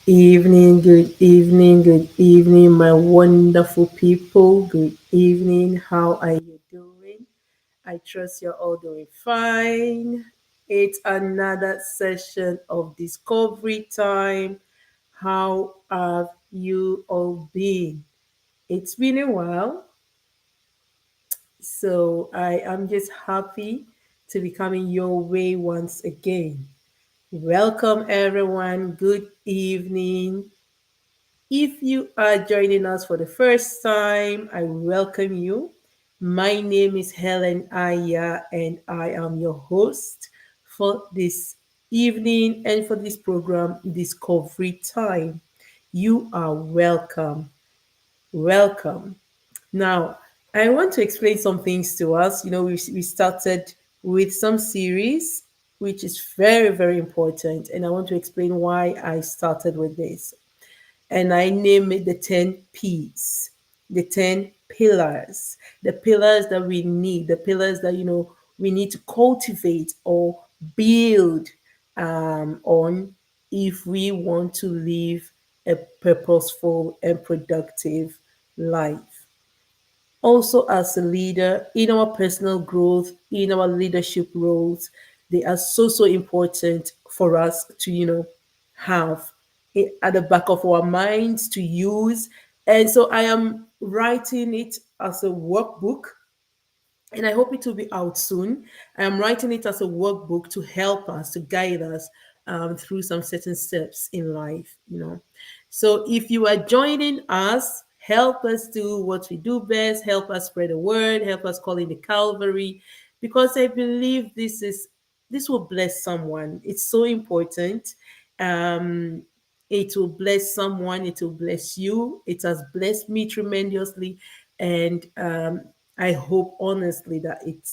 Good evening, my wonderful people. Good evening. How are you doing? I trust you're all doing fine. It's another session of discovery time. How have you all been? It's been a while, so I am just happy to be coming your way once again. Welcome, everyone. Good evening. If you are joining us for the first time, I welcome you. My name is Helen Aya, and I am your host for this evening and for this program, Discovery Time. You are welcome. Welcome. Now, I want to explain some things to us. We started with some series, which is very, very important, and I want to explain why I started with this, and I name it the 10 P's, the 10 pillars, the pillars that we need, the pillars that, we need to cultivate or build on if we want to live a purposeful and productive life. Also, as a leader, in our personal growth, in our leadership roles, they are so important for us to, have it at the back of our minds to use. And so I am writing it as a workbook, and I hope it will be out soon. I'm writing it as a workbook to help us, to guide us through some certain steps in life. So if you are joining us, help us do what we do best, help us spread the word, help us call in the Calvary, because I believe this will bless someone. It's so important. Um, it will bless someone, it will bless you. It has blessed me tremendously. And I hope honestly that it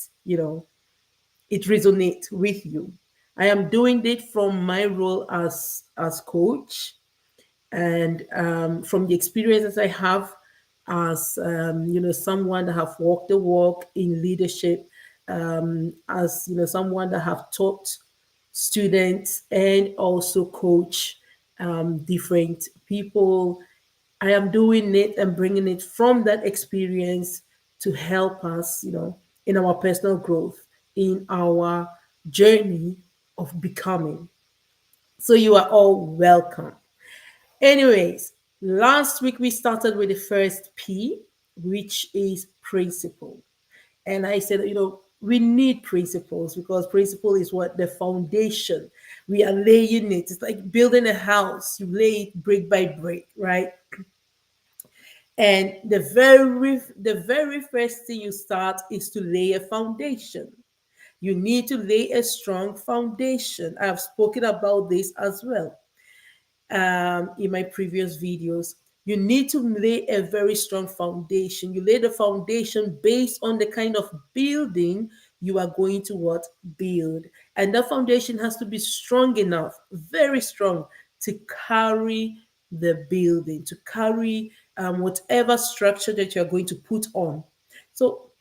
resonates with you. I am doing it from my role as coach, and from the experiences I have as someone that have walked the walk in leadership, as someone that have taught students and also coach different people. I am doing it and bringing it from that experience to help us, in our personal growth, in our journey of becoming. So you are all welcome. Anyways, last week we started with the first P, which is principle. And I said, we need principles because principle is what the foundation. We are laying it. It's like building a house. You lay it brick by brick, right? And the very first thing you start is to lay a foundation. You need to lay a strong foundation. I've spoken about this as well in my previous videos. You need to lay a very strong foundation. You lay the foundation based on the kind of building you are going to what build, and that foundation has to be strong enough, very strong, to carry the building, to carry whatever structure that you're going to put on. So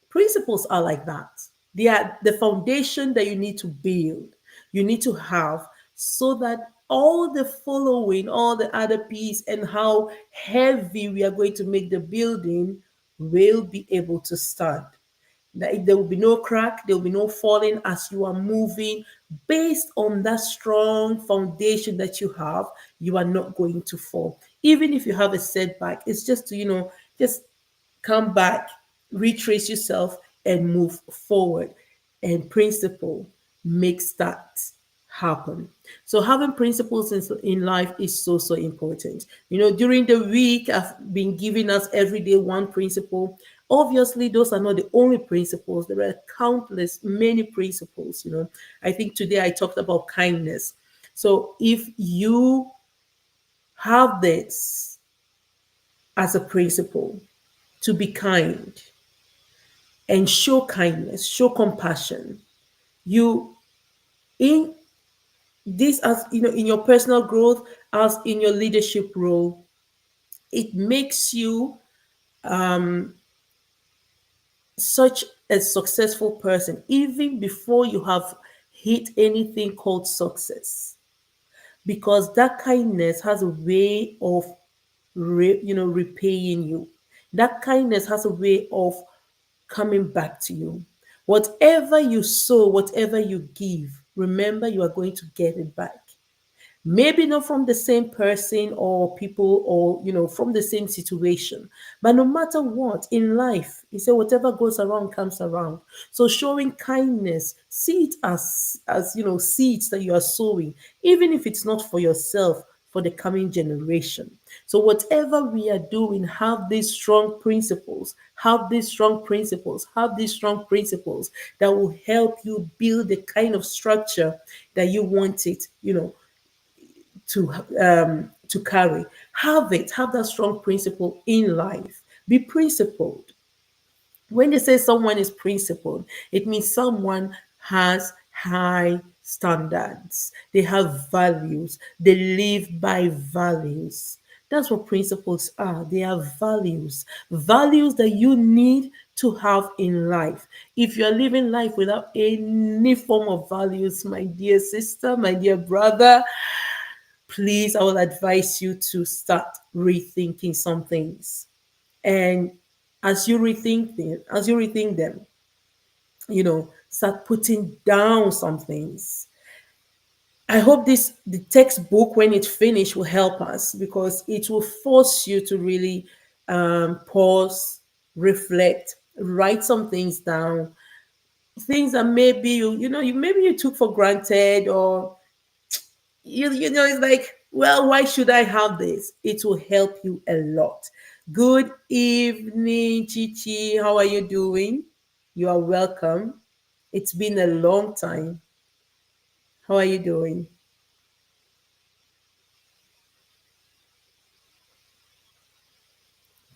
principles are like that. They are the foundation that you need to build, you need to have, so that all the following, all the other piece, and how heavy we are going to make the building will be able to stand. That there will be no crack, there will be no falling as you are moving. Based on that strong foundation that you have, you are not going to fall. Even if you have a setback, it's just to, just come back, retrace yourself, and move forward. And principle makes that happen. So having principles in life is so important. During the week, I've been giving us every day one principle. Obviously, those are not the only principles. There are countless, many principles. I think today I talked about kindness. So if you have this as a principle, to be kind and show kindness, show compassion. You in this, as in your personal growth, as in your leadership role, it makes you such a successful person even before you have hit anything called success. because that kindness has a way of repaying you. That kindness has a way of coming back to you. Whatever you sow, whatever you give, remember you are going to get it back. Maybe not from the same person or people, or from the same situation, but no matter what in life, you say whatever goes around comes around. So showing kindness, see it as seeds that you are sowing, even if it's not for yourself, for the coming generation. So whatever we are doing, have these strong principles, have these strong principles, have these strong principles that will help you build the kind of structure that you want it, to carry. Have that strong principle in life. Be principled. When they say someone is principled, it means someone has high standards. They have values. They live by values. That's what principles are. They are values. Values that you need to have in life. If you're living life without any form of values, my dear sister, my dear brother, please, I will advise you to start rethinking some things. And as you rethink them, start putting down some things. I hope the textbook, when it finished, will help us, because it will force you to really pause, reflect, write some things down, things that maybe you took for granted, or it's like, well, why should I have this? It will help you a lot. Good evening, Chichi. How are you doing? You are welcome. It's been a long time. How are you doing?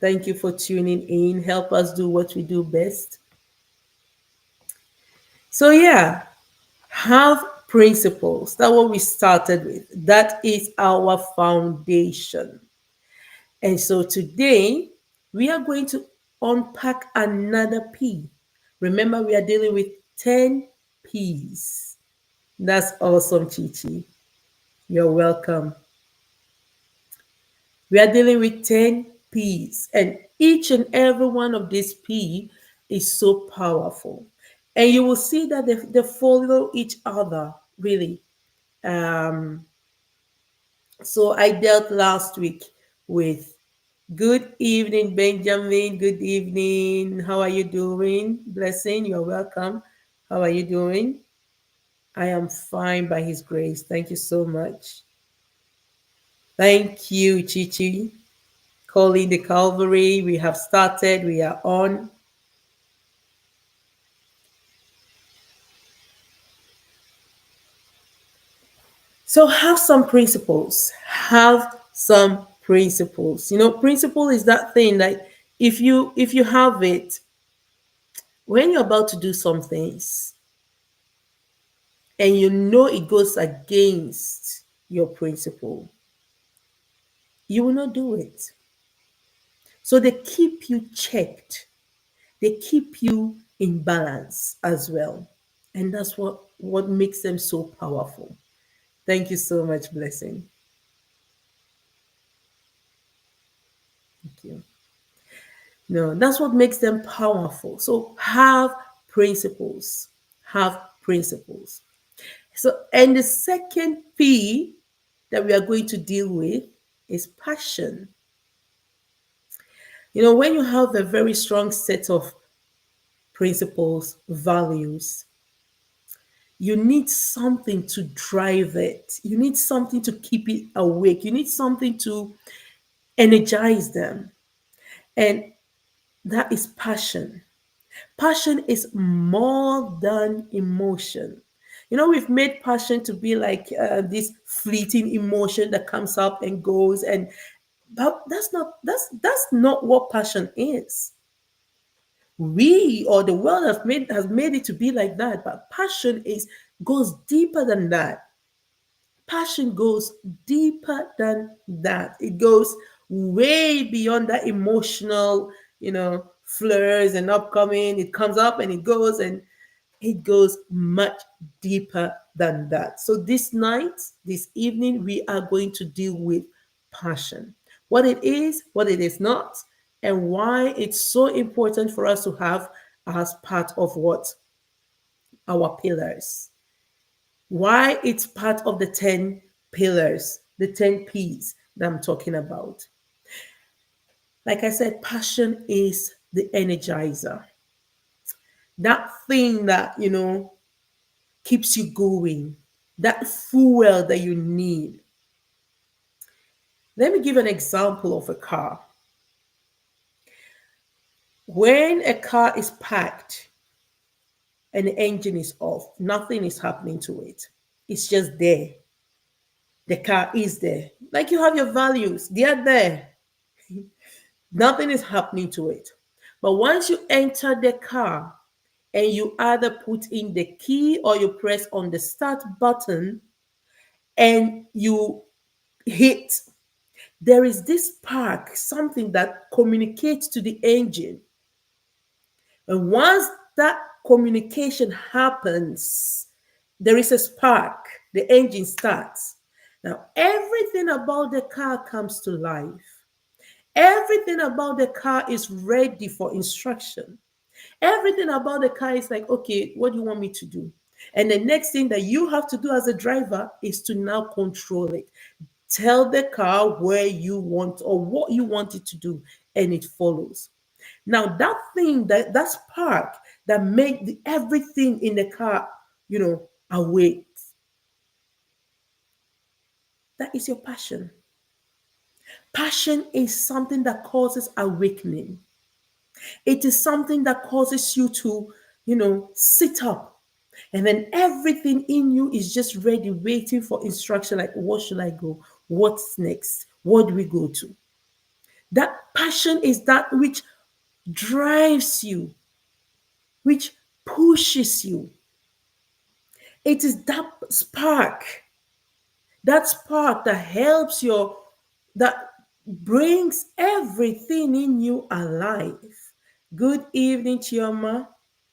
Thank you for tuning in. Help us do what we do best. So, yeah, have principles. That's what we started with. That is our foundation. And so today we are going to unpack another P. Remember, we are dealing with 10 P's. That's awesome, Chichi. You're welcome. We are dealing with 10 P's, and each and every one of these P is so powerful. And you will see that they follow each other, really. Um, so I dealt last week with good evening, Benjamin. Good evening. How are you doing? Blessing, you're welcome. How are you doing? I am fine by His grace. Thank you so much. Thank you, Chichi. Calling the Calvary. We have started. We are on. So have some principles. Have some principles. Principle is that thing that if you have it, when you're about to do some things, and it goes against your principle, you will not do it. So they keep you checked, they keep you in balance as well. And that's what makes them so powerful. Thank you so much, Blessing. Thank you. No, that's what makes them powerful. So have principles. Have principles. So, and the second P that we are going to deal with is passion. When you have a very strong set of principles, values, you need something to drive it. You need something to keep it awake. You need something to energize them. And that is passion. Passion is more than emotion. We've made passion to be like this fleeting emotion that comes up and goes, and but that's not what passion is. We, or the world, has made it to be like that, but passion is goes deeper than that. Passion goes deeper than that. It goes way beyond that emotional, flares and upcoming. It comes up and it goes, and It goes much deeper than that. So this night, this evening, we are going to deal with passion. What it is not, and why it's so important for us to have as part of what? Our pillars. Why it's part of the 10 pillars, the 10 P's that I'm talking about. Like I said, passion is the energizer. That thing that, keeps you going, that fuel that you need. Let me give an example of a car. When a car is packed and the engine is off, nothing is happening to it. It's just there. The car is there. Like you have your values, they are there. Nothing is happening to it. But once you enter the car and you either put in the key or you press on the start button and you hit, there is this spark, something that communicates to the engine. And once that communication happens, there is a spark, the engine starts. Now, everything about the car comes to life. Everything about the car is ready for instruction. Everything about the car is like, okay, what do you want me to do? And the next thing that you have to do as a driver is to now control it. Tell the car where you want or what you want it to do, and it follows. Now, that thing, that spark that make everything in the car, awake, that is your passion. Passion is something that causes awakening. It is something that causes you to, sit up. And then everything in you is just ready, waiting for instruction like, what should I go? What's next? What do we go to? That passion is that which drives you, which pushes you. It is that spark that helps that brings everything in you alive. Good evening, Chioma.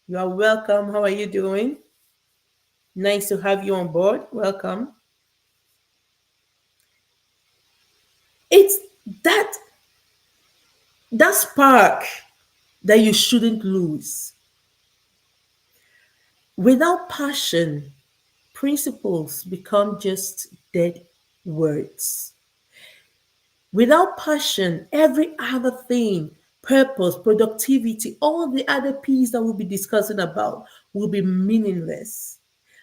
You are welcome. How are you doing? Nice to have you on board. Welcome. It's that that spark that you shouldn't lose. Without passion, principles become just dead words. Without passion, every other thing, purpose, productivity, all the other P's that we'll be discussing about will be meaningless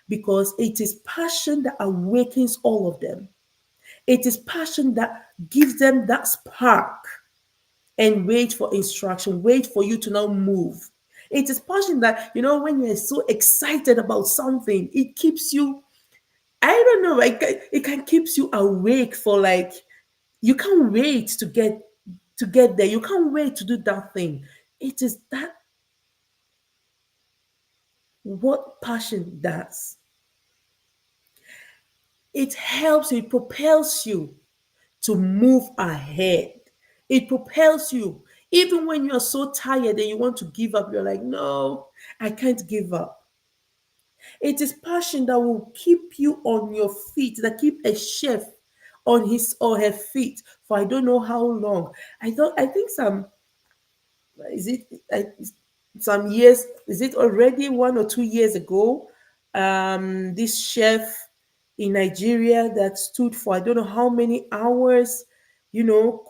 because it is passion that awakens all of them. It is passion that gives them that spark and wait for instruction, wait for you to now move. It is passion that, when you're so excited about something, it keeps you, I don't know, like it can keeps you awake for like, you can't wait to get there. You can't wait to do that thing. It is that what passion does. It helps you, it propels you to move ahead. It propels you. Even when you're so tired and you want to give up, you're like, no, I can't give up. It is passion that will keep you on your feet, that keep a chef on his or her feet for I don't know how long. I think is it some years, is it already 1 or 2 years ago, this chef in Nigeria that stood for I don't know how many hours,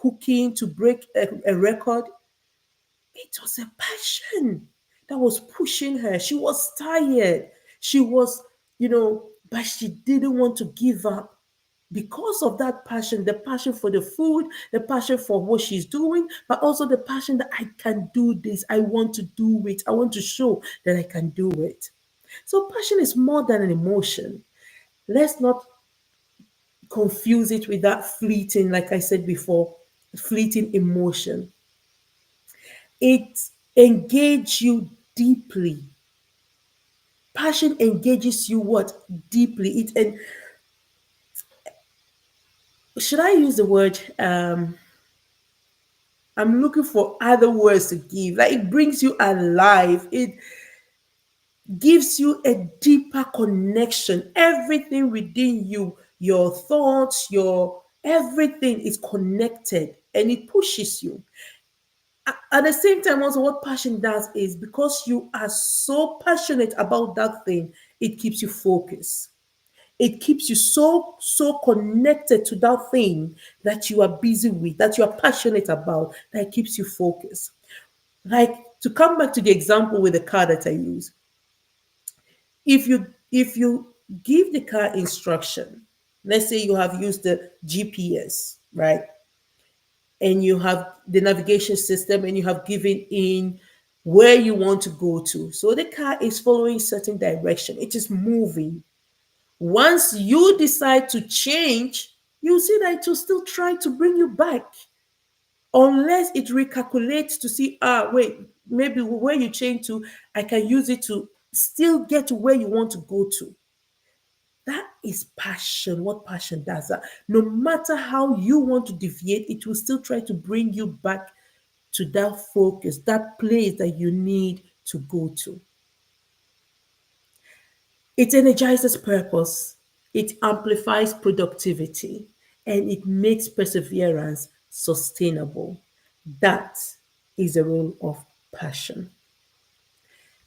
cooking to break a record. It was a passion that was pushing her. She was tired. She was, but she didn't want to give up because of that passion, the passion for the food, the passion for what she's doing, but also the passion that I can do this. I want to do it. I want to show that I can do it. So passion is more than an emotion. Let's not confuse it with that fleeting, like I said before, fleeting emotion. It engages you deeply. Passion engages you what? Deeply. And should I use the word I'm looking for other words to give. Like it brings you alive. gives you a deeper connection. Everything within you, your thoughts, your everything is connected and it pushes you. At the same time, also, what passion does is because you are so passionate about that thing, it keeps you focused. It keeps you so connected to that thing that you are busy with, that you are passionate about, that it keeps you focused. Like, to come back to the example with the car that I use, if you give the car instruction, let's say you have used the GPS, right? And you have the navigation system and you have given in where you want to go to. So the car is following certain direction. It is moving. Once you decide to change, you see that it will still try to bring you back unless it recalculates to see, wait, maybe where you change to, I can use it to still get to where you want to go to. That is passion. What passion does that? No matter how you want to deviate, it will still try to bring you back to that focus, that place that you need to go to. It energizes purpose, it amplifies productivity, and it makes perseverance sustainable. That is the role of passion.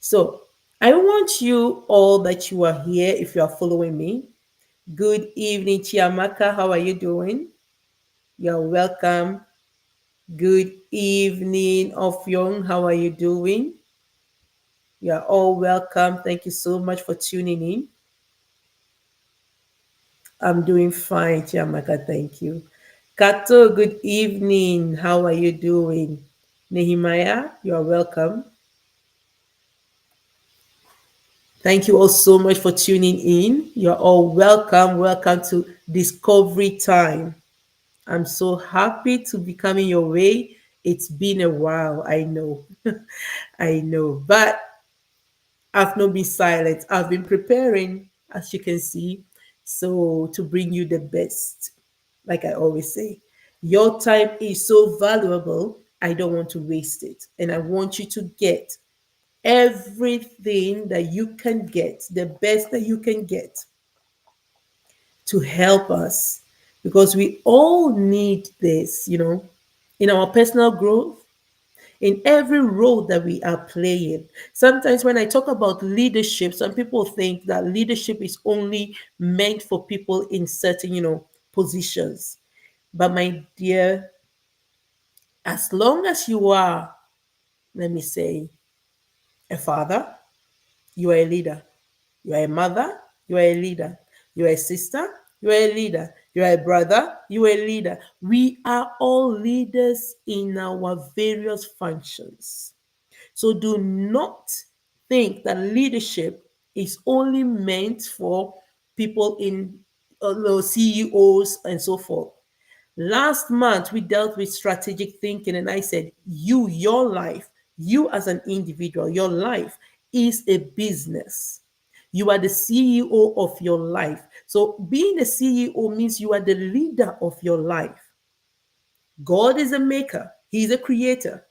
So, I want you all that you are here, if you are following me. Good evening, Chiamaka. How are you doing? You're welcome. Good evening, Ofyong. How are you doing? You're all welcome. Thank you so much for tuning in. I'm doing fine, Chiamaka. Thank you. Kato, good evening. How are you doing? Nehemiah, you're welcome. Thank you all so much for tuning in. You're all welcome. Welcome to Discovery Time. I'm so happy to be coming your way. It's been a while, I know. I know. But I've not been silent. I've been preparing, as you can see, so to bring you the best. Like I always say, your time is so valuable. I don't want to waste it. And I want you to get everything that you can get, the best that you can get to help us because we all need this, in our personal growth, in every role that we are playing. Sometimes when I talk about leadership, some people think that leadership is only meant for people in certain, positions. But my dear, as long as you are, let me say, a father, you are a leader. You are a mother, you are a leader. You are a sister, you are a leader. You are a brother, you are a leader. We are all leaders in our various functions. So do not think that leadership is only meant for people in CEOs and so forth. Last month, we dealt with strategic thinking, and I said, your life, you as an individual, your life is a business. You are the CEO of your life. So, being a CEO means you are the leader of your life. God is a maker, He's a creator,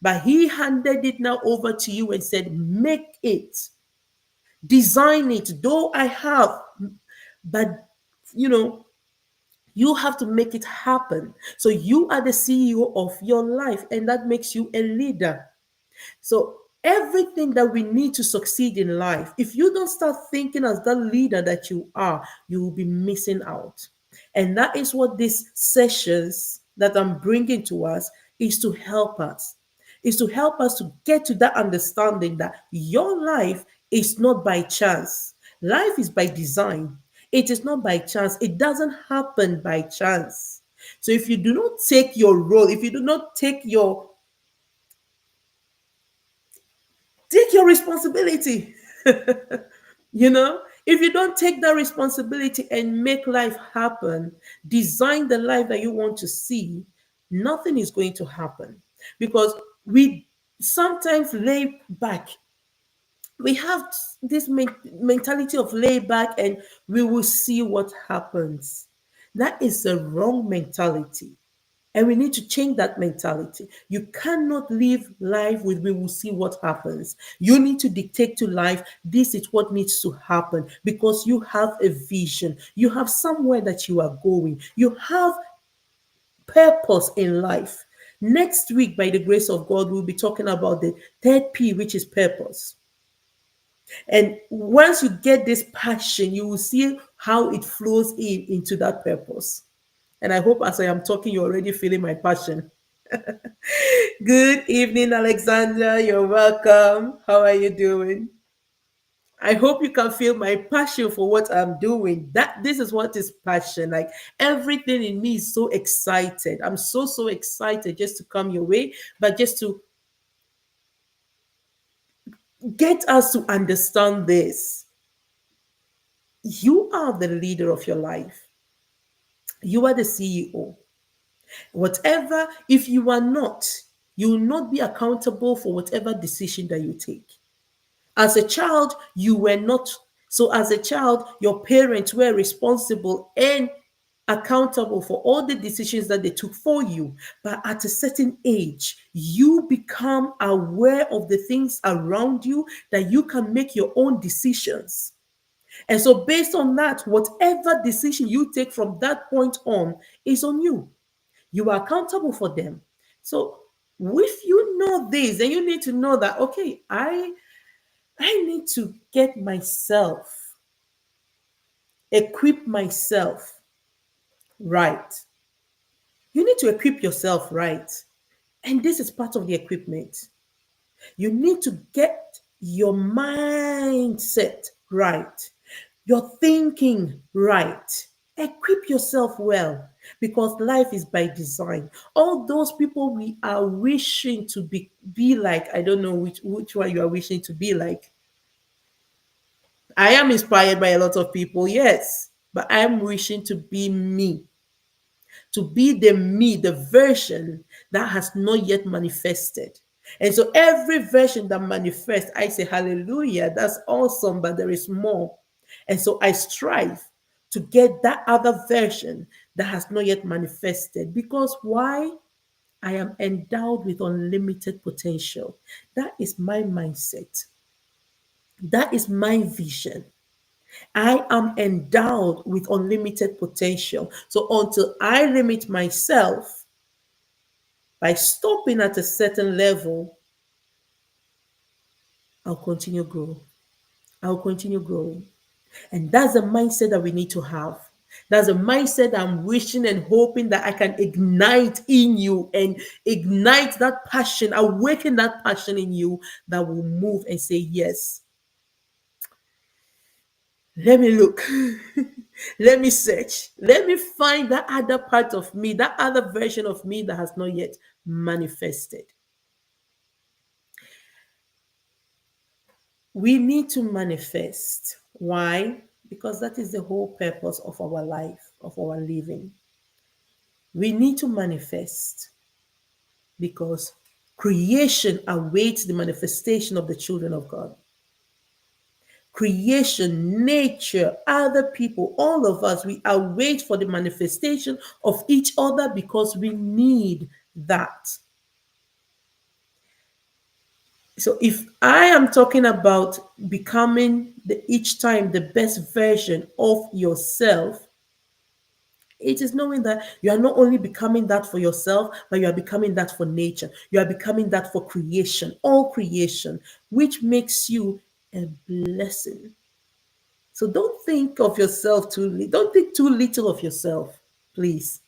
but He handed it now over to you and said, make it, design it, though I have, but you know, you have to make it happen. So you are the CEO of your life, and that makes you a leader. So everything that we need to succeed in life, if you don't start thinking as the leader that you are, you will be missing out. And that is what these sessions that I'm bringing to us is to help us. Is to help us to get to that understanding that your life is not by chance. Life is by design. It is not by chance. It doesn't happen by chance. So if you do not take your role, if you do not take your responsibility. If you don't take that responsibility and make life happen, design the life that you want to see, nothing is going to happen because we sometimes lay back. We have this mentality of lay back and we will see what happens. That is the wrong mentality. And we need to change that mentality. You cannot live life with we will see what happens. You need to dictate to life, this is what needs to happen because you have a vision. You have somewhere that you are going. You have purpose in life. Next week, by the grace of God, we'll be talking about the third P, which is purpose. And once you get this passion, you will see how it flows into that purpose. And I hope as I am talking, you're already feeling my passion. Good evening, Alexandra. You're welcome. How are you doing? I hope you can feel my passion for what I'm doing. That this is what is passion. Like everything in me is so excited. I'm so excited just to come your way, but just to get us to understand this. You are the leader of your life. You are the CEO. Whatever, if you are not, you will not be accountable for whatever decision that you take. As a child, you were not. So, as a child, your parents were responsible and accountable for all the decisions that they took for you. But at a certain age, you become aware of the things around you that you can make your own decisions. And so, based on that, whatever decision you take from that point on is on you. You are accountable for them. So, if you know this, then you need to know that, okay, I need to get myself, equip myself right. You need to equip yourself right. And this is part of the equipment. You need to get your mindset right, your thinking right. Equip yourself well because life is by design. All those people we are wishing to be like, I don't know which one you are wishing to be like. I am inspired by a lot of people, yes, but I am wishing to be me, to be the me, the version that has not yet manifested. And so every version that manifests, I say, hallelujah, that's awesome, but there is more. And so I strive to get that other version that has not yet manifested. Because why? I am endowed with unlimited potential. That is my mindset. That is my vision. I am endowed with unlimited potential. So until I limit myself by stopping at a certain level, I'll continue growing. I'll continue growing. And that's the mindset that we need to have. That's a mindset I'm wishing and hoping that I can ignite in you and ignite that passion, awaken that passion in you that will move and say, yes, let me look. Let me search. Let me find that other part of me, that other version of me that has not yet manifested. We need to manifest. Why? Because that is the whole purpose of our life, of our living. We need to manifest because creation awaits the manifestation of the children of God. Creation, nature, other people, all of us, we await for the manifestation of each other because we need that. So if I am talking about becoming each time the best version of yourself, it is knowing that you are not only becoming that for yourself, but you are becoming that for nature. You are becoming that for creation, all creation, which makes you a blessing. So don't think of yourself don't think too little of yourself, please.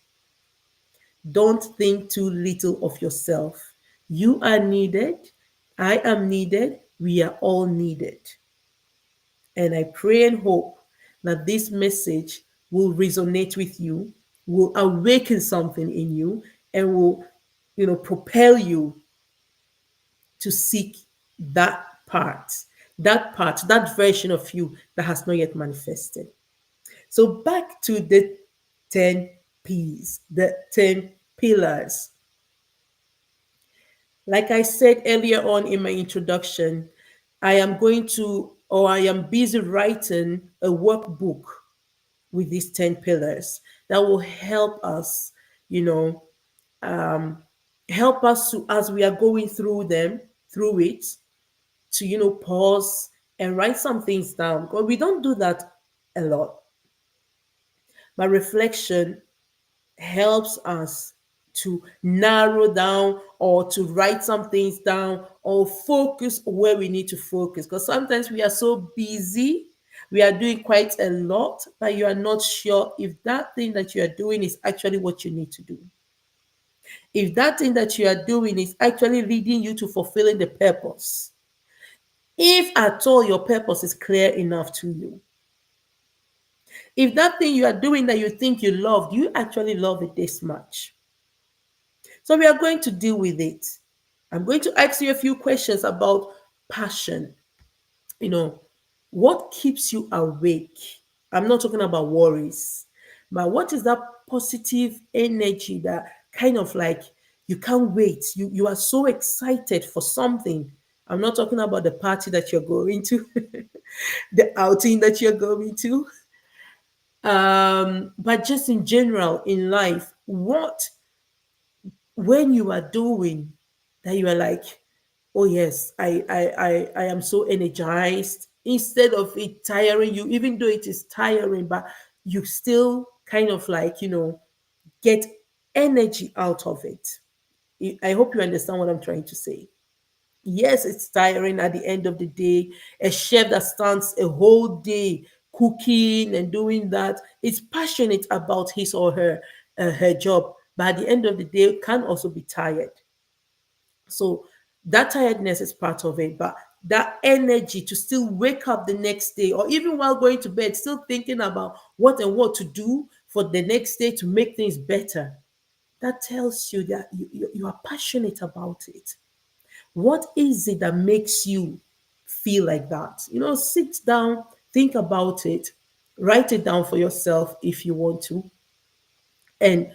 Don't think too little of yourself. You are needed. I am needed. We are all needed. And I pray and hope that this message will resonate with you, will awaken something in you, and will, propel you to seek that version of you that has not yet manifested. So back to the 10 P's, the 10 pillars. Like I said earlier on in my introduction, I am busy writing a workbook with these 10 pillars that will help us, you know, help us to, as we are going through it, to, pause and write some things down. But we don't do that a lot. But reflection helps us to narrow down or to write some things down or focus where we need to focus. Because sometimes we are so busy, we are doing quite a lot, but you are not sure if that thing that you are doing is actually what you need to do. If that thing that you are doing is actually leading you to fulfilling the purpose. If at all your purpose is clear enough to you. If that thing you are doing that you think you love, do you actually love it this much? So we are going to deal with it. I'm going to ask you a few questions about passion. You know, what keeps you awake? I'm not talking about worries, but what is that positive energy that kind of like you can't wait? You are so excited for something. I'm not talking about the party that you're going to, the outing that you're going to, but just in general in life, what when you are doing that you are like, oh yes, I am so energized, instead of it tiring you, even though it is tiring, but you still kind of like, get energy out of it. I hope you understand what I'm trying to say. Yes, it's tiring at the end of the day. A chef that stands a whole day cooking and doing that is passionate about his or her job, but at the end of the day can also be tired. So that tiredness is part of it, but that energy to still wake up the next day or even while going to bed, still thinking about what and what to do for the next day to make things better, that tells you that you are passionate about it. What is it that makes you feel like that? Sit down, think about it, write it down for yourself if you want to, and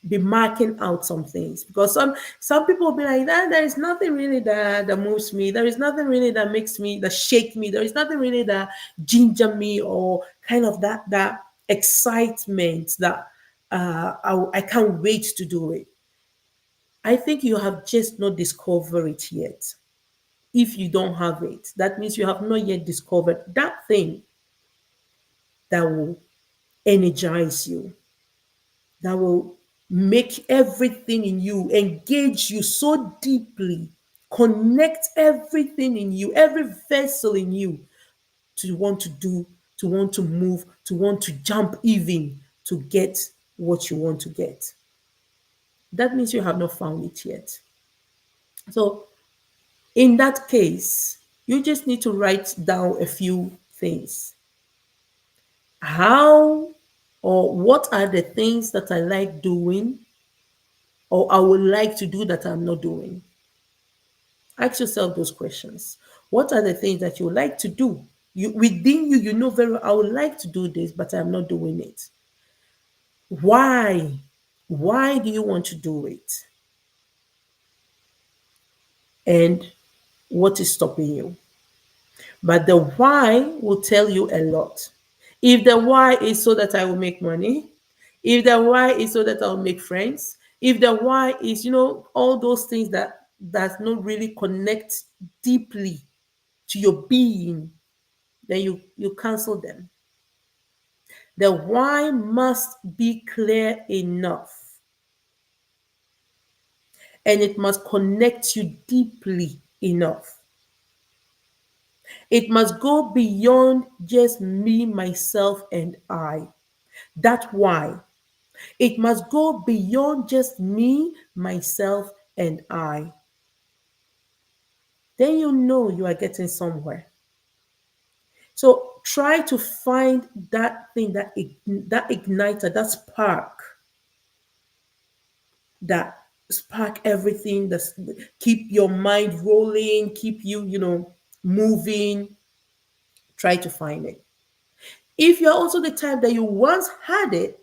be marking out some things, because some people will be like that. There is nothing really that moves me. There is nothing really that makes me that shake me. There is nothing really that ginger me, or kind of that excitement that I can't wait to do it. I think you have just not discovered it yet. If you don't have it, that means you have not yet discovered that thing that will energize you, that will make everything in you, engage you so deeply, connect everything in you, every vessel in you, to want to do, to want to move, to want to jump even to get what you want to get. That means you have not found it yet. So, in that case, you just need to write down a few things. How or what are the things that I like doing or I would like to do that I'm not doing? Ask yourself those questions. What are the things that you would like to do? Within you, you know very well, I would like to do this, but I'm not doing it. Why? Why do you want to do it? And what is stopping you? But the why will tell you a lot. If the why is so that I will make money, if the why is so that I'll make friends, if the why is, all those things that does not really connect deeply to your being, then you cancel them. The why must be clear enough, and it must connect you deeply enough. It must go beyond just me, myself, and I. That why. It must go beyond just me, myself, and I. Then you know you are getting somewhere. So try to find that thing, that igniter, that spark everything, that keep your mind rolling, keep you, moving. Try to find it. If you're also the type that you once had it,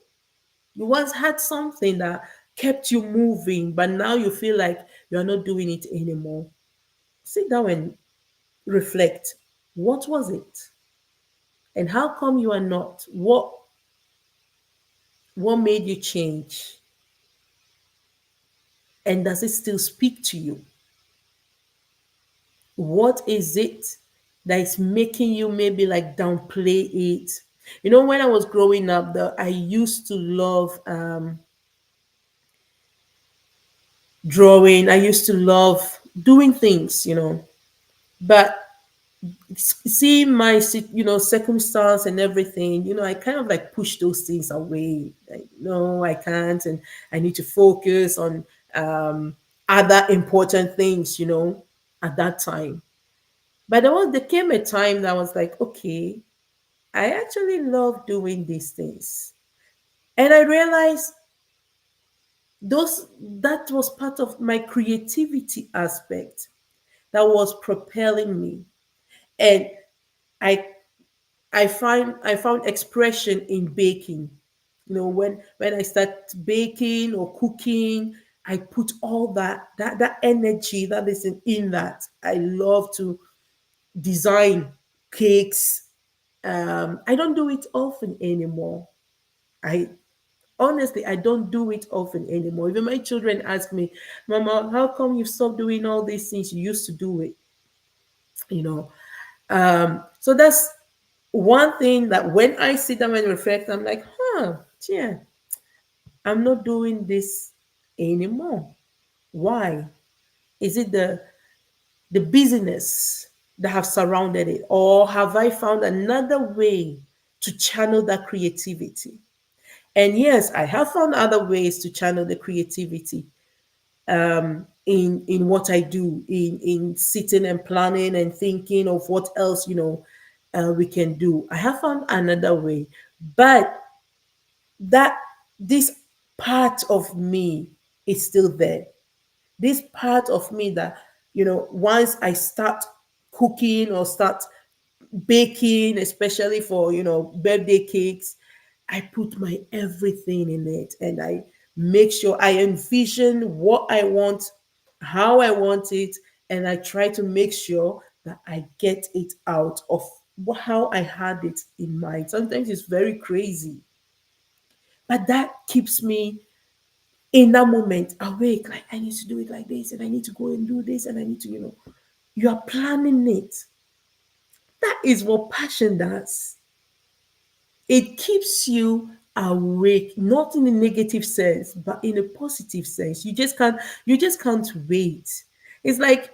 you once had something that kept you moving, but now you feel like you're not doing it anymore. Sit down and reflect. What was it? And how come you are not? What made you change? And does it still speak to you? What is it that is making you maybe like downplay it? You know, when I was growing up, I used to love drawing. I used to love doing things, but see my circumstance and everything, I kind of like push those things away, like no, I can't, and I need to focus on other important things, at that time. But there came a time that I was like, okay, I actually love doing these things, and I realized that was part of my creativity aspect that was propelling me. And I I found expression in baking. When I start baking or cooking, I put all that energy that is in that. I love to design cakes. I don't do it often anymore. I honestly, I don't do it often anymore. Even my children ask me, "Mama, how come you stopped doing all these things you used to do it?" You know. So that's one thing that when I sit down and reflect, I'm like, yeah, I'm not doing this anymore. Why? Is it the busyness that have surrounded it, or have I found another way to channel that creativity? And yes, I have found other ways to channel the creativity in what I do, in sitting and planning and thinking of what else we can do. I have found another way, but that this part of me is still there. This part of me that once I start cooking or start baking, especially for birthday cakes, I put my everything in it, and I make sure I envision what I want, how I want it, and I try to make sure that I get it out of how I had it in mind. Sometimes it's very crazy, but that keeps me in that moment awake. Like, I need to do it like this, and I need to go and do this, and I need to, you are planning it. That is what passion does. It keeps you awake, not in a negative sense, but in a positive sense. You just can't wait. It's like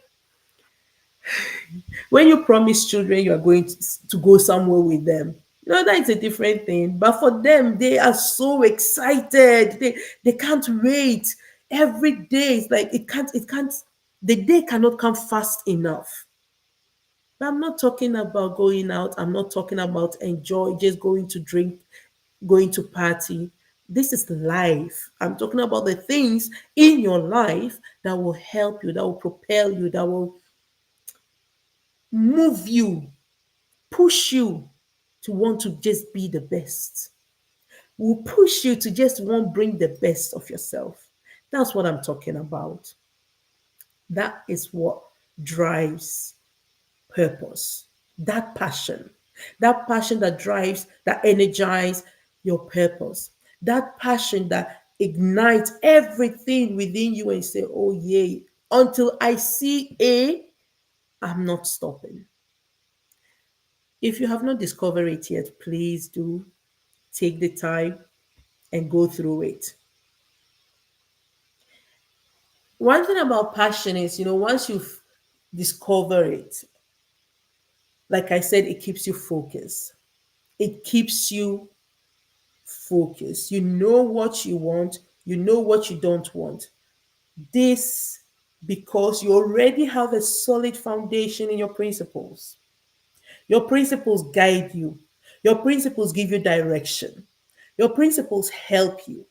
when you promise children you are going to go somewhere with them. That is a different thing. But for them, they are so excited. They can't wait. Every day it's like it can't the day cannot come fast enough. But I'm not talking about going out. I'm not talking about enjoy, just going to drink, going to party. This is life. I'm talking about the things in your life that will help you, that will propel you, that will move you, push you to want to just be the best. Will push you to just want bring the best of yourself. That's what I'm talking about. That is what drives purpose. That passion that drives, that energizes your purpose. That passion that ignites everything within you and say, oh yay, until I see A, I'm not stopping. If you have not discovered it yet, please do take the time and go through it. One thing about passion is, once you've discovered it, like I said, it keeps you focused. It keeps you focused. You know what you want, you know what you don't want. This because you already have a solid foundation in your principles. Your principles guide you, your principles give you direction, your principles help you.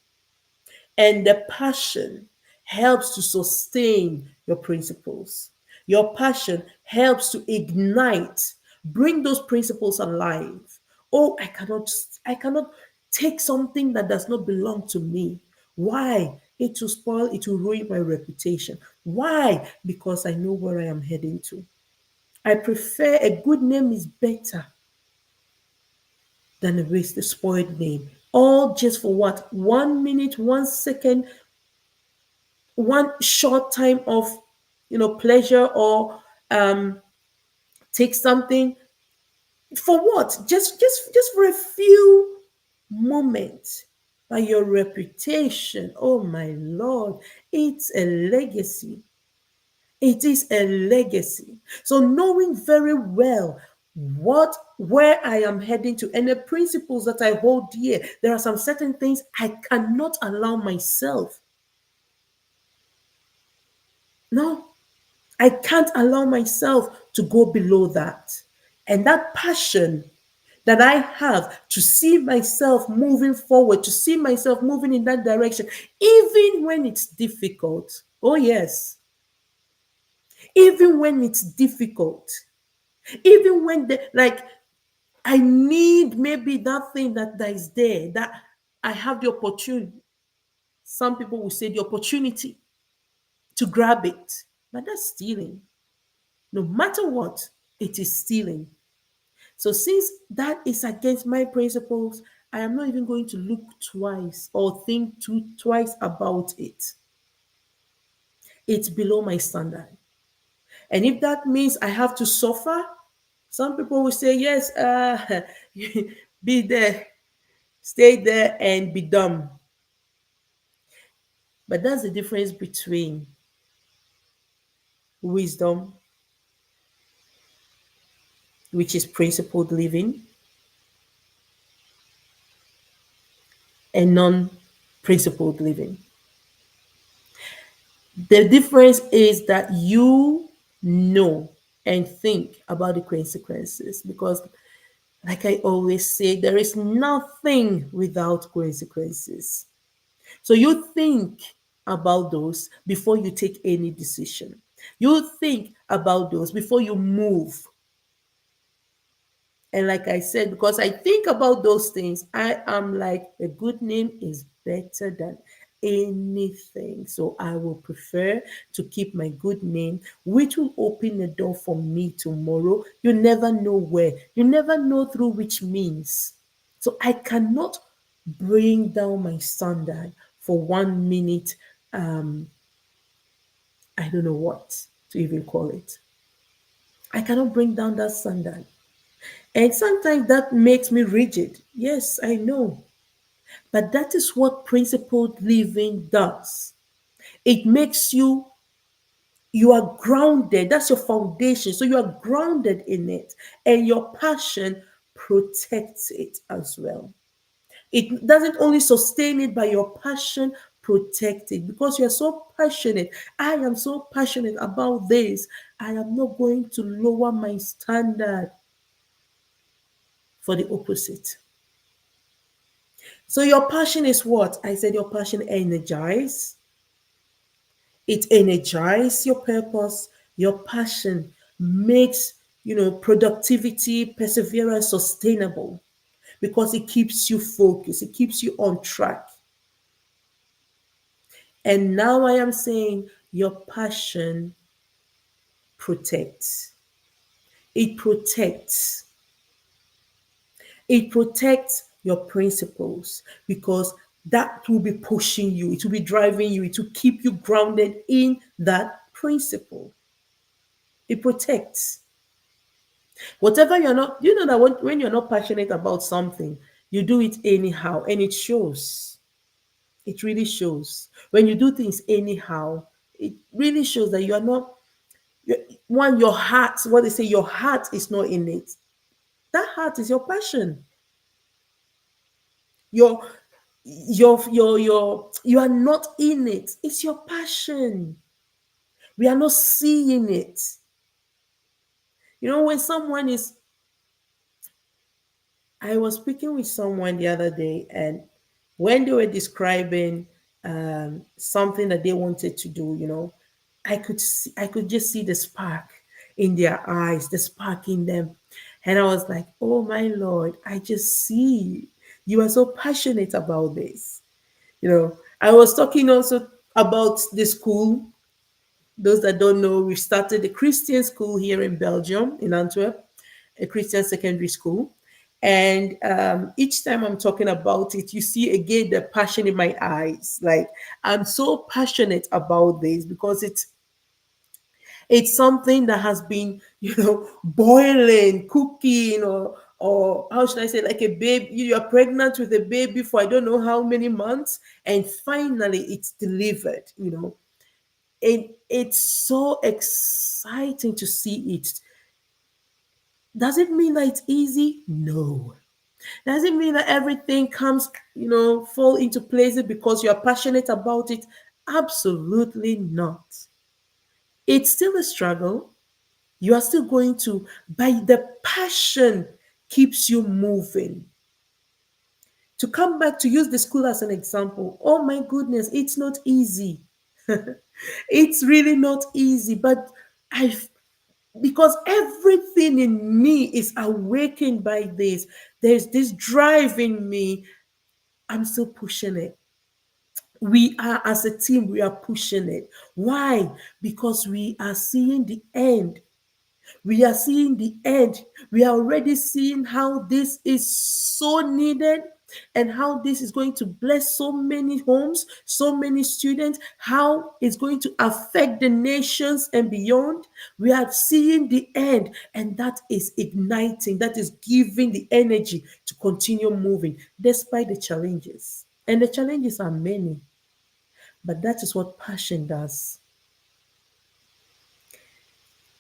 And the passion helps to sustain your principles. Your passion helps to ignite, bring those principles alive. Oh, I cannot take something that does not belong to me. Why? It will spoil, it will ruin my reputation. Why? Because I know where I am heading to. I prefer a good name is better than a waste, a spoiled name. All just for what? 1 minute, 1 second one short time of, pleasure, or um, take something for what? Just for a few moments. But your reputation, oh my Lord, it's a legacy. It is a legacy. So knowing very well where I am heading to and the principles that I hold dear, there are some certain things I cannot allow myself. No, I can't allow myself to go below that. And that passion that I have to see myself moving forward, to see myself moving in that direction, even when it's difficult. Oh, yes. Even when it's difficult. Even when like I need maybe that thing that is there, that I have the opportunity. Some people will say the opportunity to grab it, but that's stealing. No matter what, it is stealing. So since that is against my principles, I am not even going to look twice or think twice about it. It's below my standard. And if that means I have to suffer, some people will say, yes, be there, stay there and be dumb. But that's the difference between wisdom, which is principled living, and non principled living. The difference is that you know and think about the consequences because, like I always say, there is nothing without consequences. So you think about those before you take any decision. You think about those before you move. And like I said, because I think about those things, I am like, a good name is better than anything. So I will prefer to keep my good name, which will open the door for me tomorrow. You never know where, you never know through which means. So I cannot bring down my standard for 1 minute. I don't know what to even call it. I cannot bring down that standard. And sometimes that makes me rigid. Yes, I know. But that is what principled living does. It makes you are grounded. That's your foundation. So you are grounded in it. And your passion protects it as well. It doesn't only sustain it, but your passion protect it because you're so passionate. I am so passionate about this. I am not going to lower my standard for the opposite. So your passion is what? I said your passion energize. It energizes your purpose. Your passion makes, productivity, perseverance sustainable because it keeps you focused. It keeps you on track. And now I am saying your passion protects. It protects. It protects your principles because that will be pushing you, it will be driving you, it will keep you grounded in that principle. It protects. Whatever you're not, you know that when you're not passionate about something, you do it anyhow and it shows. It really shows. When you do things anyhow, it really shows that you are not, one, your heart, what they say, your heart is not in it. That heart is your passion. Your you are not in it. It's your passion. We are not seeing it. When someone is, I was speaking with someone the other day, and when they were describing something that they wanted to do, I could just see the spark in their eyes, the spark in them, and I was like, "Oh my Lord, I just see you are so passionate about this." I was talking also about the school. Those that don't know, we started a Christian school here in Belgium, in Antwerp, a Christian secondary school. And each time I'm talking about it, you see again the passion in my eyes. Like, I'm so passionate about this because it's something that has been, boiling, cooking, or how should I say, like a baby. You're pregnant with a baby for I don't know how many months, and finally it's delivered. It's so exciting to see it. Does it mean that it's easy? No. Does it mean that everything comes, fall into places because you're passionate about it? Absolutely not. It's still a struggle. You are still going to, by the passion keeps you moving. To come back to use the school as an example, oh my goodness, it's not easy. It's really not easy, but I've because everything in me is awakened by this. There's this drive in me. I'm still pushing it. We are, as a team, we are pushing it. Why? Because we are seeing the end. We are seeing the end. We are already seeing how this is so needed and how this is going to bless so many homes, so many students, how it's going to affect the nations and beyond. We are seeing the end, and that is igniting, that is giving the energy to continue moving despite the challenges. And the challenges are many, but that is what passion does.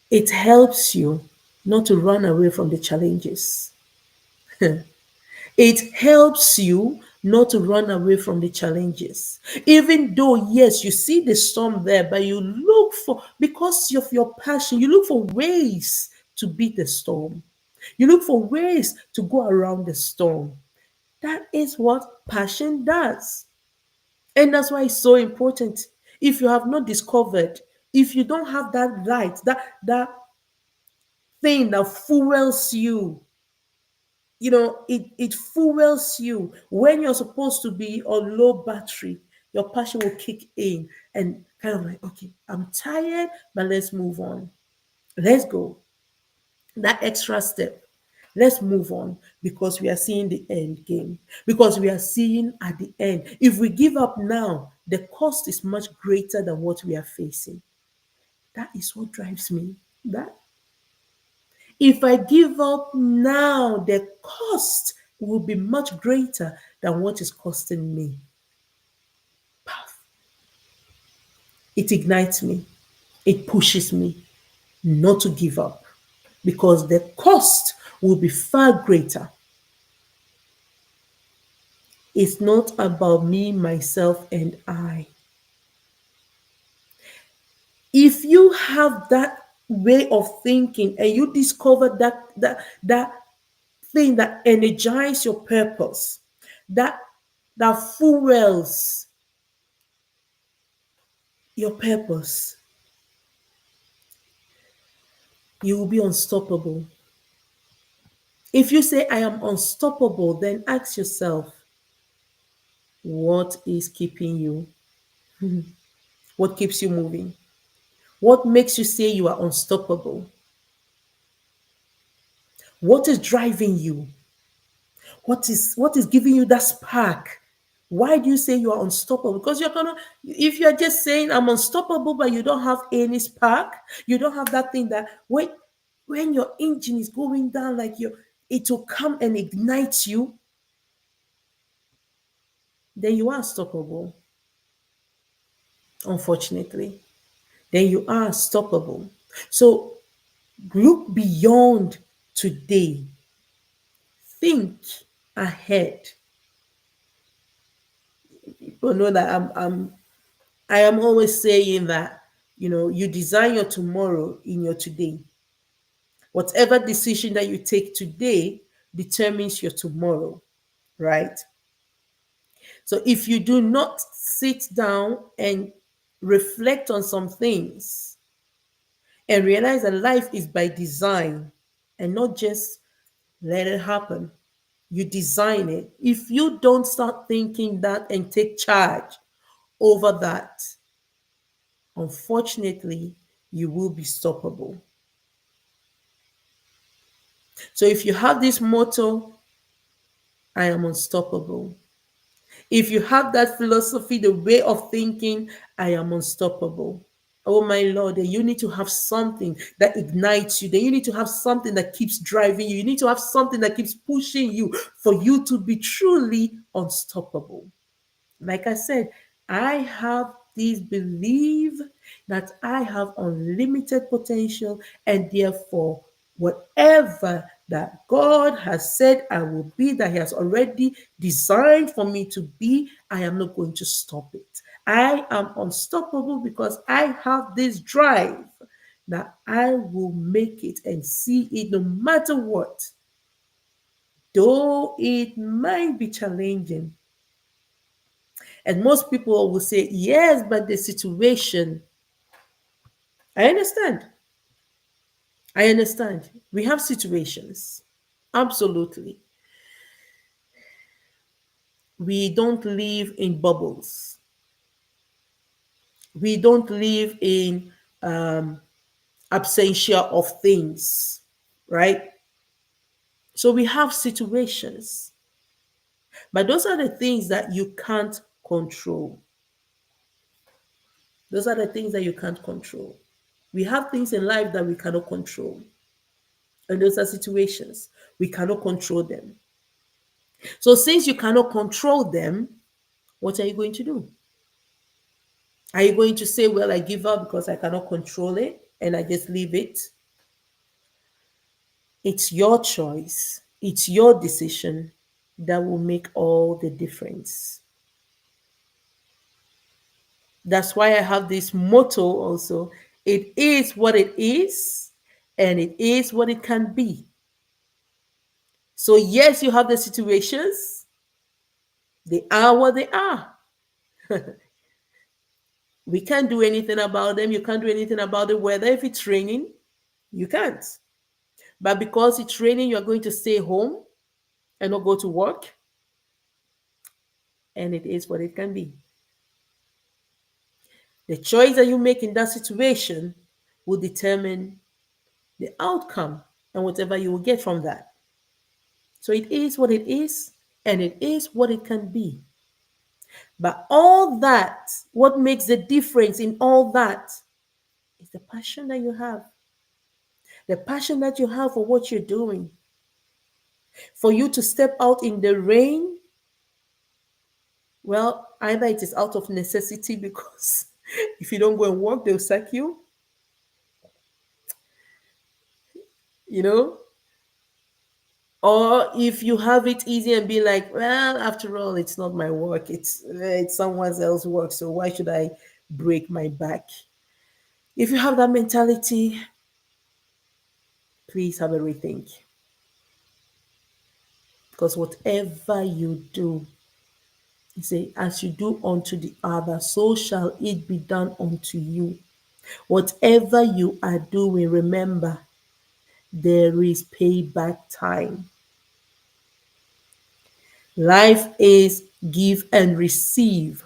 It helps you not to run away from the challenges. It helps you not to run away from the challenges. Even though, yes, you see the storm there, but you look for, because of your passion, you look for ways to beat the storm. You look for ways to go around the storm. That is what passion does. And that's why it's so important. If you have not discovered, if you don't have that light, that thing that fuels you, it fuels you when you're supposed to be on low battery. Your passion will kick in and kind of like, okay, I'm tired, but let's move on. Let's go. That extra step. Let's move on because we are seeing the end game. Because we are seeing at the end. If we give up now, the cost is much greater than what we are facing. That is what drives me. That if I give up now, the cost will be much greater than what is costing me. Paf. It ignites me, it pushes me not to give up because the cost will be far greater. It's not about me, myself, and I. If you have that way of thinking and you discover that thing that energizes your purpose, that that fuels your purpose, you will be unstoppable. If you say, I am unstoppable, then ask yourself, what is keeping you? What keeps you moving? What makes you say you are unstoppable? What is driving you? What is giving you that spark? Why do you say you are unstoppable? Because you're gonna, if you're just saying I'm unstoppable, but you don't have any spark, you don't have that thing that when your engine is going down, like it will come and ignite you, then you are unstoppable. Unfortunately, then you are unstoppable. So look beyond today. Think ahead. People know that I am always saying that, you design your tomorrow in your today. Whatever decision that you take today determines your tomorrow, right? So if you do not sit down and reflect on some things and realize that life is by design and not just let it happen, you design it. If you don't start thinking that and take charge over that, unfortunately, you will be stoppable. So if you have this motto, I am unstoppable. If you have that philosophy, the way of thinking, I am unstoppable. Oh my Lord, then you need to have something that ignites you. Then you need to have something that keeps driving you. You need to have something that keeps pushing you for you to be truly unstoppable. Like I said, I have this belief that I have unlimited potential, and therefore, whatever that God has said I will be, that He has already designed for me to be, I am not going to stop it. I am unstoppable because I have this drive that I will make it and see it no matter what. Though it might be challenging, and most people will say, yes, but the situation. I understand. I understand. We have situations. Absolutely. We don't live in bubbles. We don't live in absentia of things, right? So we have situations, but those are the things that you can't control. Those are the things that you can't control. We have things in life that we cannot control. And those are situations. We cannot control them. So since you cannot control them, what are you going to do? Are you going to say, well, I give up because I cannot control it and I just leave it? It's your choice. It's your decision that will make all the difference. That's why I have this motto also. It is what it is, and it is what it can be. So, yes, you have the situations, they are what they are. We can't do anything about them. You can't do anything about the weather. If it's raining, you can't. But because it's raining, you're going to stay home and not go to work. And it is what it can be. The choice that you make in that situation will determine the outcome and whatever you will get from that. So it is what it is, and it is what it can be. But all that, what makes the difference in all that is the passion that you have. The passion that you have for what you're doing. For you to step out in the rain, well, either it is out of necessity because if you don't go and work, they'll sack you, you know, or if you have it easy and be like, well, after all, it's not my work, it's someone else's work, so why should I break my back? If you have that mentality, please have a rethink, because whatever you do, you say, as you do unto the other, so shall it be done unto you. Whatever you are doing, remember, there is payback time. Life is give and receive.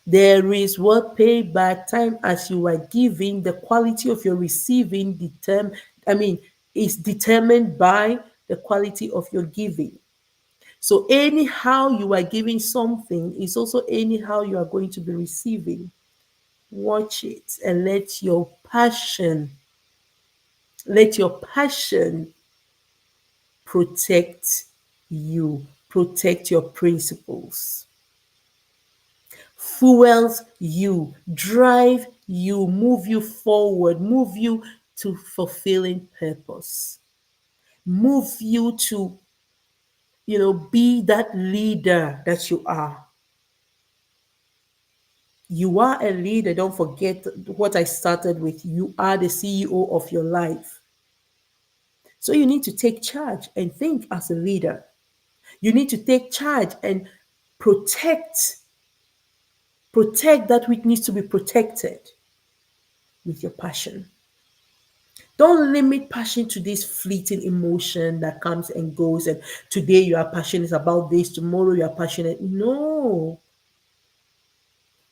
There is what payback time as you are giving, the quality of your receiving is determined by the quality of your giving. So anyhow you are giving something is also anyhow you are going to be receiving. Watch it and let your passion protect you, protect your principles, fuels you, drive you, move you forward, move you to fulfilling purpose, move you to, be that leader that you are. You are a leader. Don't forget what I started with. You are the CEO of your life. So you need to take charge and think as a leader. You need to take charge and protect protect that which needs to be protected with your passion. Don't limit passion to this fleeting emotion that comes and goes. And today you are passionate about this, tomorrow you are passionate. No,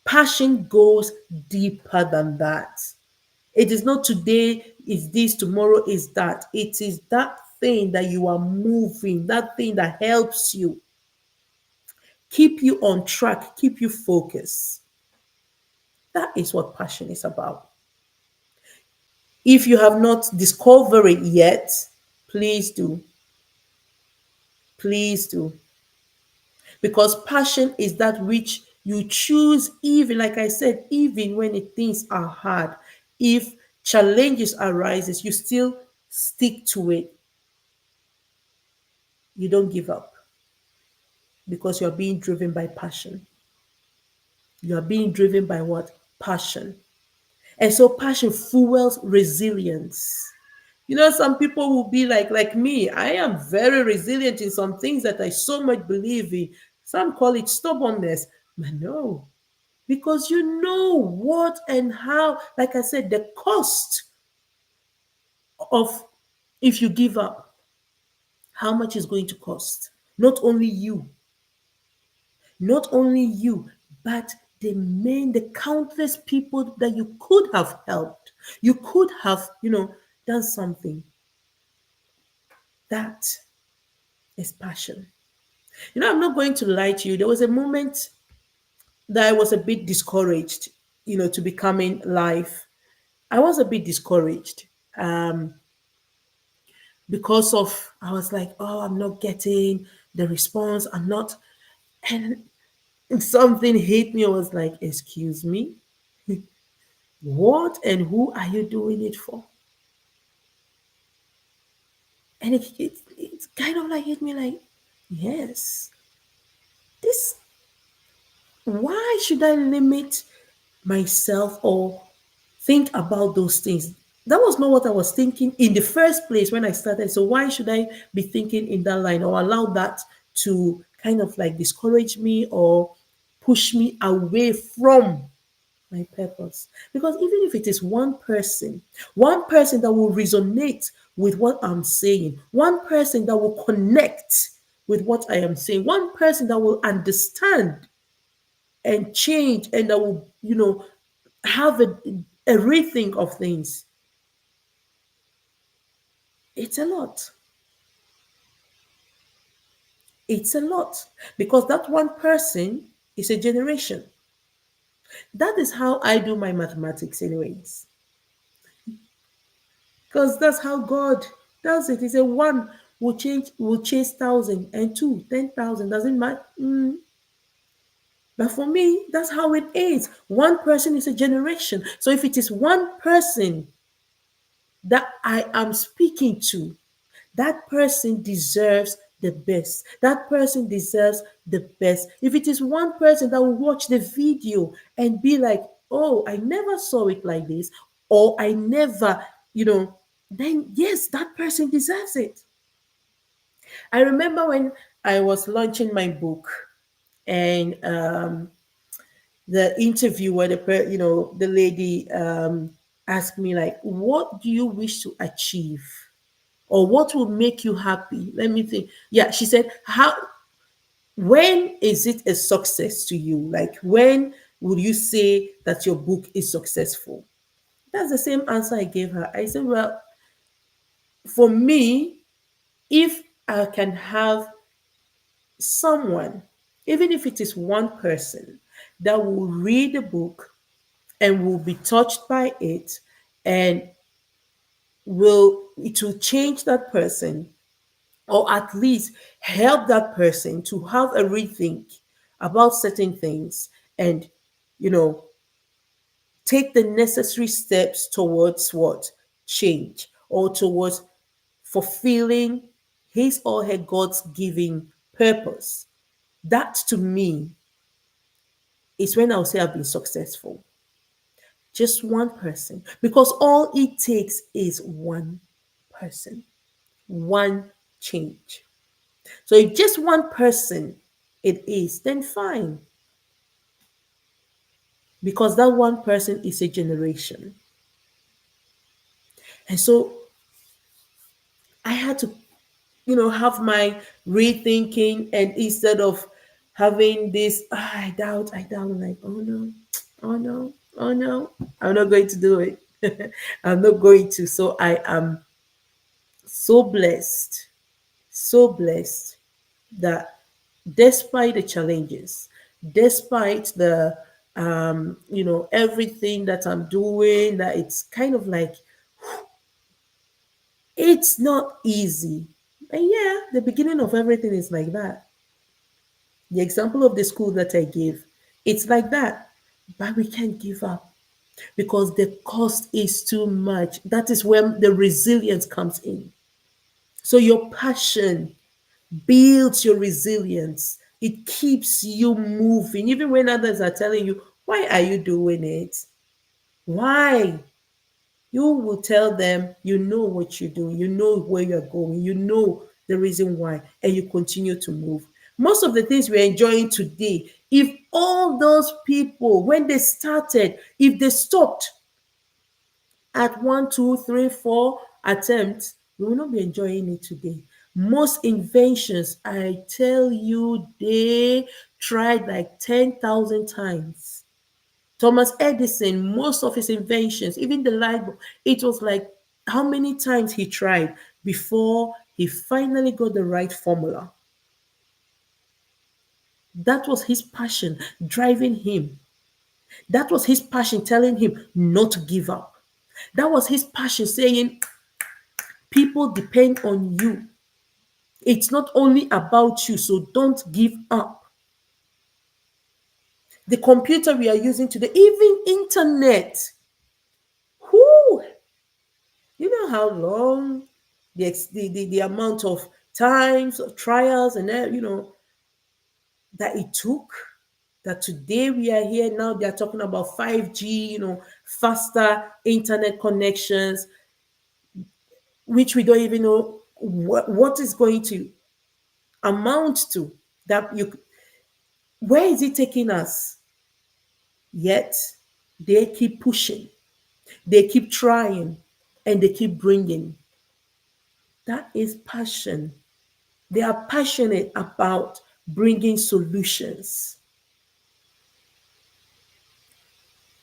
passion goes deeper than that. It is not today is this, tomorrow is that. It is that thing that you are moving, that thing that helps you, keep you on track, keep you focused. That is what passion is about. If you have not discovered it yet, please do. Please do. Because passion is that which you choose, even like I said, even when things are hard. If challenges arises, you still stick to it. You don't give up because you're being driven by passion. You are being driven by what? Passion. And so passion fuels resilience. You know, some people will be like me. I am very resilient in some things that I so much believe in. Some call it stubbornness. But no, because you know what and how, like I said, the cost of if you give up, how much is going to cost. Not only you, not only you, but the countless people that you could have helped. You could have, done something. That is passion. I'm not going to lie to you. There was a moment that I was a bit discouraged, to becoming live. I was a bit discouraged because of, I was like, oh, I'm not getting the response. I'm not. And something hit me. I was like, excuse me, what and who are you doing it for? And it kind of like hit me like, yes, this, why should I limit myself or think about those things? That was not what I was thinking in the first place when I started. So why should I be thinking in that line or allow that to kind of like discourage me or push me away from my purpose? Because even if it is one person that will resonate with what I'm saying, one person that will connect with what I am saying, one person that will understand and change and that will, have a rethink of things, it's a lot. It's a lot because that one person is a generation. That is how I do my mathematics, anyways. Because that's how God does it. He said one will chase thousand and two, 10,000. Doesn't matter. But for me, that's how it is. One person is a generation. So if it is one person that I am speaking to, that person deserves the best. That person deserves the best. If it is one person that will watch the video and be like, oh, I never saw it like this, or I never, then yes, that person deserves it. I remember when I was launching my book and the interview where the lady asked me like, what do you wish to achieve? Or what will make you happy? Let me think. Yeah, she said, how, when is it a success to you? Like, when would you say that your book is successful? That's the same answer I gave her. I said, well, for me, if I can have someone, even if it is one person, that will read the book and will be touched by it and it will change that person or at least help that person to have a rethink about certain things and you know take the necessary steps towards what change or towards fulfilling his or her God's given purpose. That to me is when I'll say I've been successful. Just one person, because all it takes is one person, one change. So if just one person it is, then fine, because that one person is a generation. And so I had to, have my rethinking, and instead of having this, I doubt, I'm like, oh no, oh no, oh no, I'm not going to do it. I'm not going to. So I am So blessed, so blessed that despite the challenges, despite the everything that I'm doing, that it's kind of like it's not easy. And yeah, the beginning of everything is like that. The example of the school that I gave, it's like that. But we can't give up because the cost is too much. That is when the resilience comes in. So your passion builds your resilience. It keeps you moving, even when others are telling you, why are you doing it? Why? You will tell them you know what you're doing, you know where you're going, you know the reason why, and you continue to move. Most of the things we're enjoying today, if all those people, when they started, if they stopped at one, two, three, four attempts, we will not be enjoying it today. Most inventions, I tell you, they tried like 10,000 times. Thomas Edison, most of his inventions, even the light bulb, it was like how many times he tried before he finally got the right formula. That was his passion driving him. That was his passion telling him not to give up. That was his passion saying, people depend on you. It's not only about you, so don't give up. The computer we are using today, even internet, whoo, you know how long the amount of times of trials and that it took, that today we are here now they are talking about 5G, faster internet connections, which we don't even know what is going to amount to. That you Where is it taking us? Yet they keep pushing, they keep trying, and they keep bringing. That is passion. They are passionate about bringing solutions.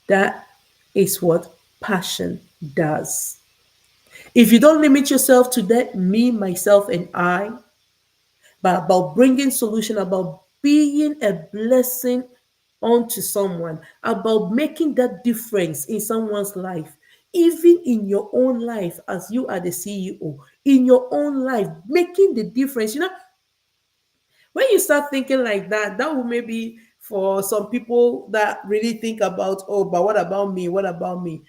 That is what passion does. If you don't limit yourself to that, me, myself, and I, but about bringing solution, about being a blessing onto someone, about making that difference in someone's life, even in your own life, as you are the CEO, in your own life, making the difference. When you start thinking like that, that will maybe for some people that really think about, oh, but what about me? What about me?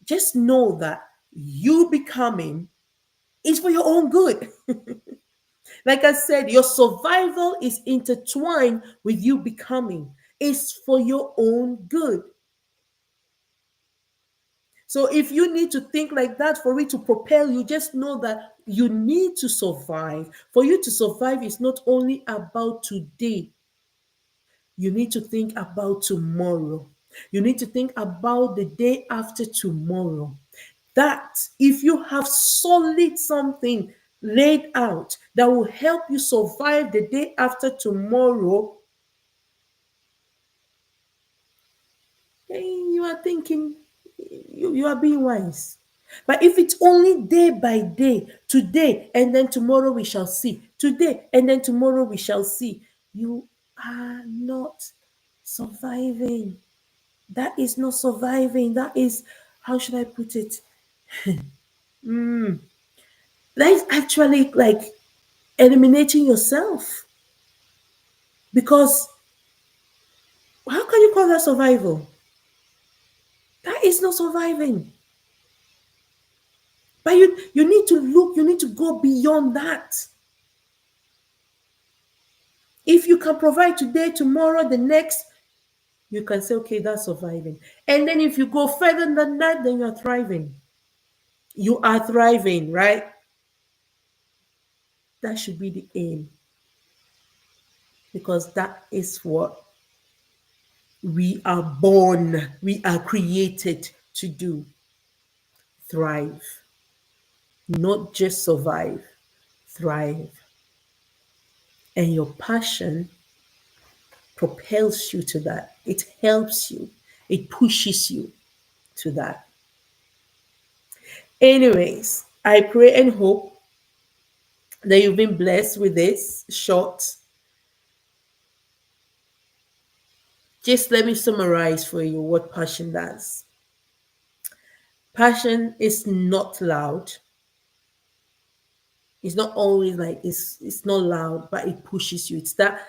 Just know that you becoming is for your own good. Like I said, your survival is intertwined with you becoming. It's for your own good. So if you need to think like that for it to propel you, just know that you need to survive. For you to survive is not only about today. You need to think about tomorrow. You need to think about the day after tomorrow. That if you have solid something laid out that will help you survive the day after tomorrow, then you are thinking, you are being wise. But if it's only day by day, today and then tomorrow we shall see, today and then tomorrow we shall see, you are not surviving. That is not surviving. That is, how should I put it? That is actually like eliminating yourself. Because how can you call that survival? That is not surviving. But you need to look, you need to go beyond that. If you can provide today, tomorrow, the next, you can say, okay, that's surviving. And then if you go further than that, then you're thriving. You are thriving, right? That should be the aim because that is what we are born, we are created to do. Thrive, not just survive, thrive. And your passion propels you to that. It helps you, it pushes you to that. Anyways, I pray and hope that you've been blessed with this short. Just let me summarize for you what passion does. Passion is not loud. It's not always like it's not loud, but it pushes you. It's that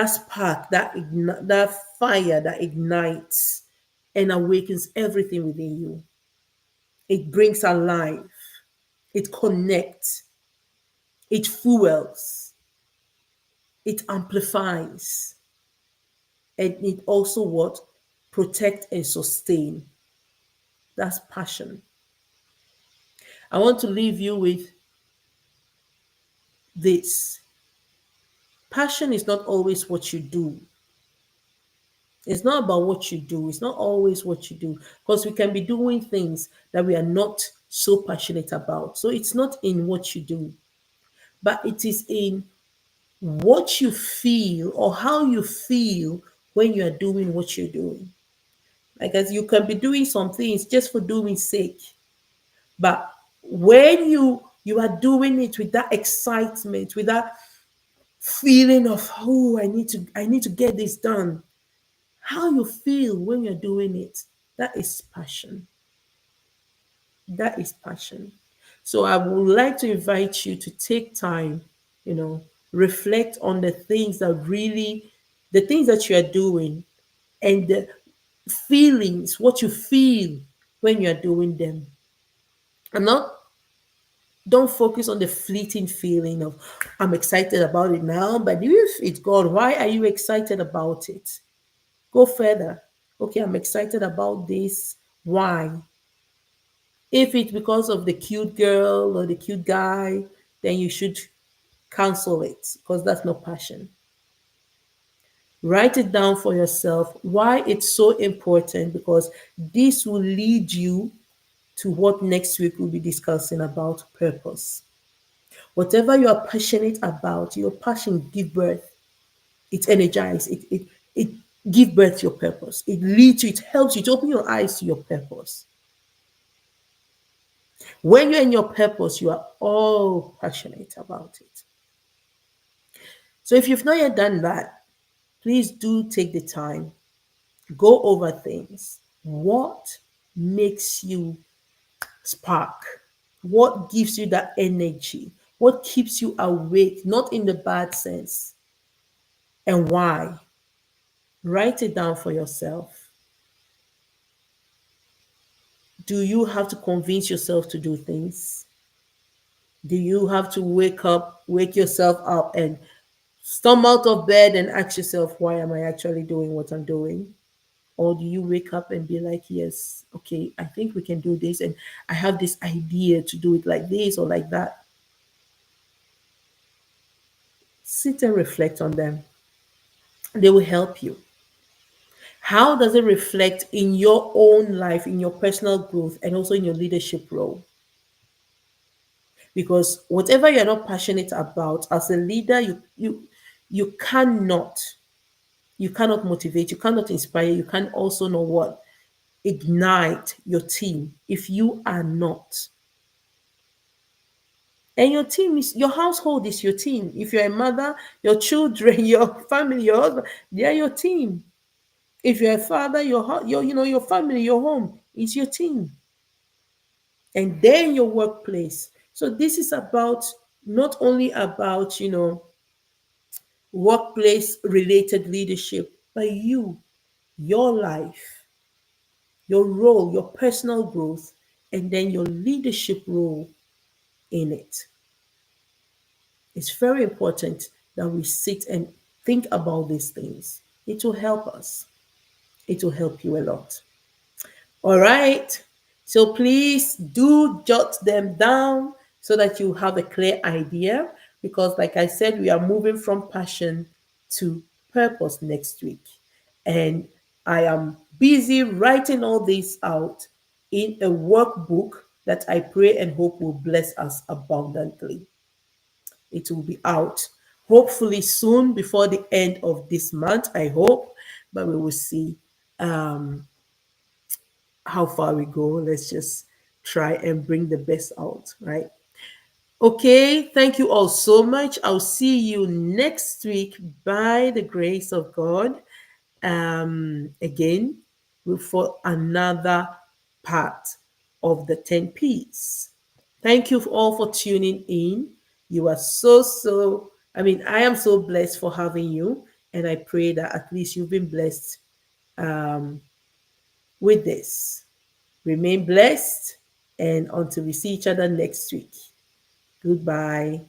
spark, that fire that ignites and awakens everything within you. It brings alive. It connects. It fuels. It amplifies. And it also what? Protect and sustain. That's passion. I want to leave you with this. Passion is not always what you do. It's not about what you do. It's not always what you do. Because we can be doing things that we are not so passionate about. So it's not in what you do, but it is in what you feel or how you feel when you are doing what you're doing. Like as you can be doing some things just for doing sake, but when you are doing it with that excitement, with that feeling of oh, I need to get this done. How you feel when you're doing it, that is passion. That is passion. So I would like to invite you to take time, you know, reflect on the things that you are doing and the feelings, what you feel when you're doing them. And not don't focus on the fleeting feeling of I'm excited about it now, but if it's God, why are you excited about it? Go further. Okay, I'm excited about this. Why? If it's because of the cute girl or the cute guy, then you should cancel it because that's not passion. Write it down for yourself why it's so important because this will lead you to what next week we'll be discussing about purpose. Whatever you are passionate about, your passion give birth. It energizes. It give birth to your purpose. It leads you. It helps you to open your eyes to your purpose. When you're in your purpose, you are all passionate about it. So if you've not yet done that, please do take the time, go over things. What makes you spark? What gives you that energy? What keeps you awake, not in the bad sense? And why? Write it down for yourself. Do you have to convince yourself to do things? Do you have to wake yourself up and storm out of bed and ask yourself, why am I actually doing what I'm doing? Or do you wake up and be like, yes, okay, I think we can do this. And I have this idea to do it like this or like that. Sit and reflect on them. They will help you. How does it reflect in your own life, in your personal growth, and also in your leadership role? Because whatever you're not passionate about as a leader, you cannot motivate, you cannot inspire, you can also know what ignite your team if you are not. And your team is your household is your team. If you're a mother, your children, your family, your husband, they are your team. If you're a father, your family, your home is your team. And then your workplace. So this is about not only about workplace related leadership, but your life, your role, your personal growth, and then your leadership role in it. It's very important that we sit and think about these things. It will help us. It will help you a lot. All right. So please do jot them down so that you have a clear idea. Because, like I said, we are moving from passion to purpose next week. And I am busy writing all this out in a workbook that I pray and hope will bless us abundantly. It will be out hopefully soon before the end of this month, I hope, but we will see how far we go. Let's just try and bring the best out, right? Okay, thank you all so much. I'll see you next week by the grace of God. Again, for another part of the 10 P's. Thank you all for tuning in. You are I am so blessed for having you. And I pray that at least you've been blessed um, with this. Remain blessed. And until we see each other next week, goodbye.